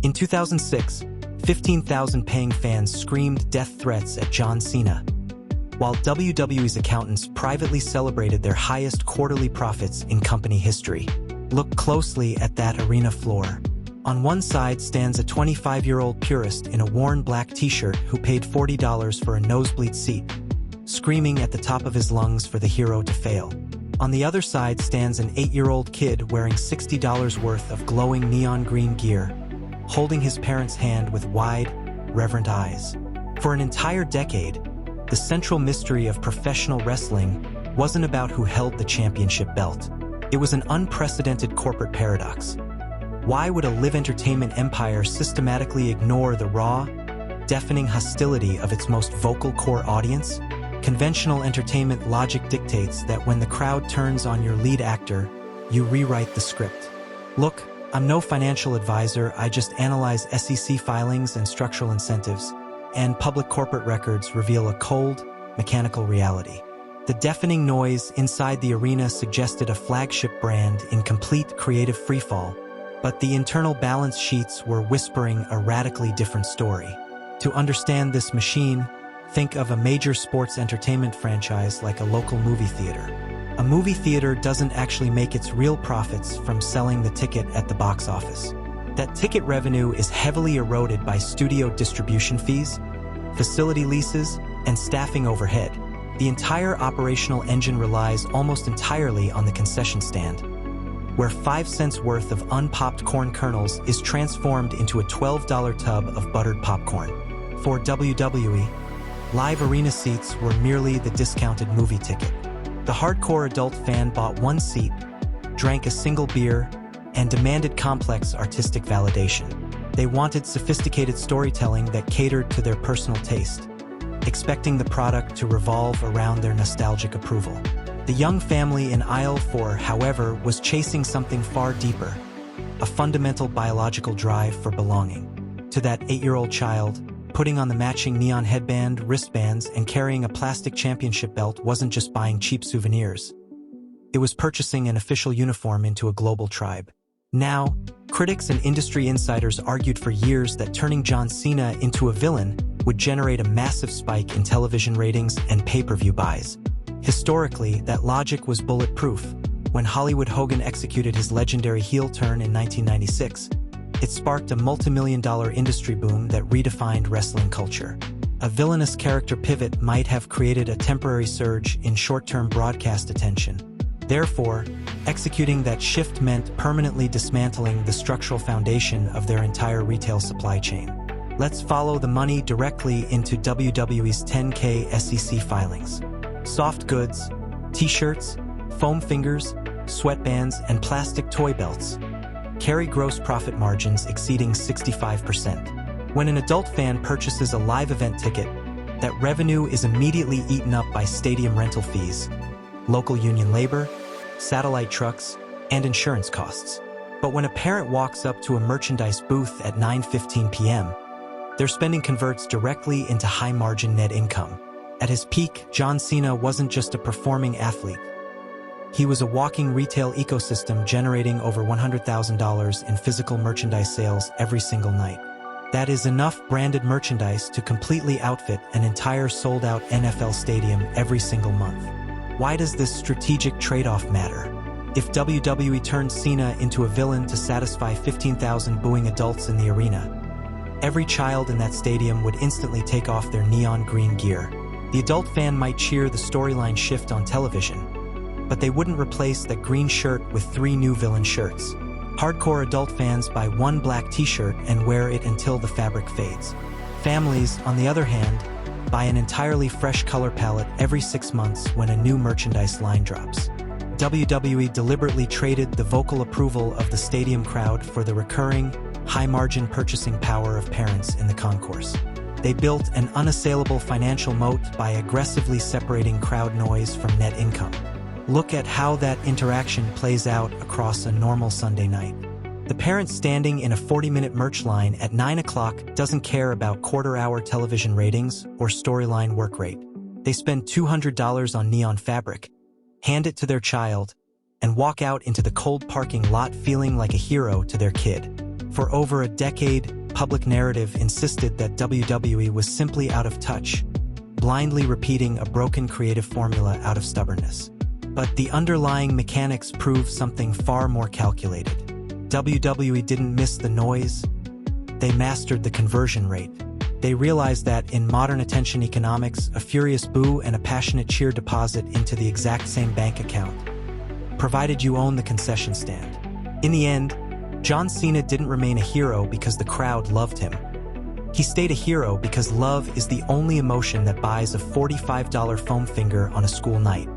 In 2006, 15,000 paying fans screamed death threats at John Cena, while WWE's accountants privately celebrated their highest quarterly profits in company history. Look closely at that arena floor. On one side stands a 25-year-old purist in a worn black t-shirt who paid $40 for a nosebleed seat, screaming at the top of his lungs for the hero to fail. On the other side stands an 8-year-old kid wearing $60 worth of glowing neon green gear, holding his parents' hand with wide, reverent eyes. For an entire decade, the central mystery of professional wrestling wasn't about who held the championship belt. It was an unprecedented corporate paradox. Why would a live entertainment empire systematically ignore the raw, deafening hostility of its most vocal core audience? Conventional entertainment logic dictates that when the crowd turns on your lead actor, you rewrite the script. Look, I'm no financial advisor, I just analyze SEC filings and structural incentives, and public corporate records reveal a cold, mechanical reality. The deafening noise inside the arena suggested a flagship brand in complete creative freefall, but the internal balance sheets were whispering a radically different story. To understand this machine, think of a major sports entertainment franchise like a local movie theater. A movie theater doesn't actually make its real profits from selling the ticket at the box office. That ticket revenue is heavily eroded by studio distribution fees, facility leases, and staffing overhead. The entire operational engine relies almost entirely on the concession stand, where 5 cents worth of unpopped corn kernels is transformed into a $12 tub of buttered popcorn. For WWE, live arena seats were merely the discounted movie ticket. The hardcore adult fan bought one seat, drank a single beer, and demanded complex artistic validation. They wanted sophisticated storytelling that catered to their personal taste, expecting the product to revolve around their nostalgic approval. The young family in aisle 4, however, was chasing something far deeper, a fundamental biological drive for belonging. To that 8-year-old child, putting on the matching neon headband, wristbands, and carrying a plastic championship belt wasn't just buying cheap souvenirs. It was purchasing an official uniform into a global tribe. Now, critics and industry insiders argued for years that turning John Cena into a villain would generate a massive spike in television ratings and pay-per-view buys. Historically, that logic was bulletproof. When Hollywood Hogan executed his legendary heel turn in 1996, it sparked a multi-million-dollar industry boom that redefined wrestling culture. A villainous character pivot might have created a temporary surge in short-term broadcast attention. Therefore, executing that shift meant permanently dismantling the structural foundation of their entire retail supply chain. Let's follow the money directly into WWE's 10K SEC filings. Soft goods, t-shirts, foam fingers, sweatbands, and plastic toy belts carry gross profit margins exceeding 65%. When an adult fan purchases a live event ticket, that revenue is immediately eaten up by stadium rental fees, local union labor, satellite trucks, and insurance costs. But when a parent walks up to a merchandise booth at 9:15 p.m., their spending converts directly into high-margin net income. At his peak, John Cena wasn't just a performing athlete. He was a walking retail ecosystem generating over $100,000 in physical merchandise sales every single night. That is enough branded merchandise to completely outfit an entire sold-out NFL stadium every single month. Why does this strategic trade-off matter? If WWE turned Cena into a villain to satisfy 15,000 booing adults in the arena, every child in that stadium would instantly take off their neon green gear. The adult fan might cheer the storyline shift on television, but they wouldn't replace that green shirt with 3 new villain shirts. Hardcore adult fans buy one black t-shirt and wear it until the fabric fades. Families, on the other hand, buy an entirely fresh color palette every 6 months when a new merchandise line drops. WWE deliberately traded the vocal approval of the stadium crowd for the recurring, high-margin purchasing power of parents in the concourse. They built an unassailable financial moat by aggressively separating crowd noise from net income. Look at how that interaction plays out across a normal Sunday night. The parent standing in a 40-minute merch line at 9 o'clock doesn't care about quarter-hour television ratings or storyline work rate. They spend $200 on neon fabric, hand it to their child, and walk out into the cold parking lot feeling like a hero to their kid. For over a decade, public narrative insisted that WWE was simply out of touch, blindly repeating a broken creative formula out of stubbornness. But the underlying mechanics proved something far more calculated. WWE didn't miss the noise, they mastered the conversion rate. They realized that in modern attention economics, a furious boo and a passionate cheer deposit into the exact same bank account, provided you own the concession stand. In the end, John Cena didn't remain a hero because the crowd loved him. He stayed a hero because love is the only emotion that buys a $45 foam finger on a school night.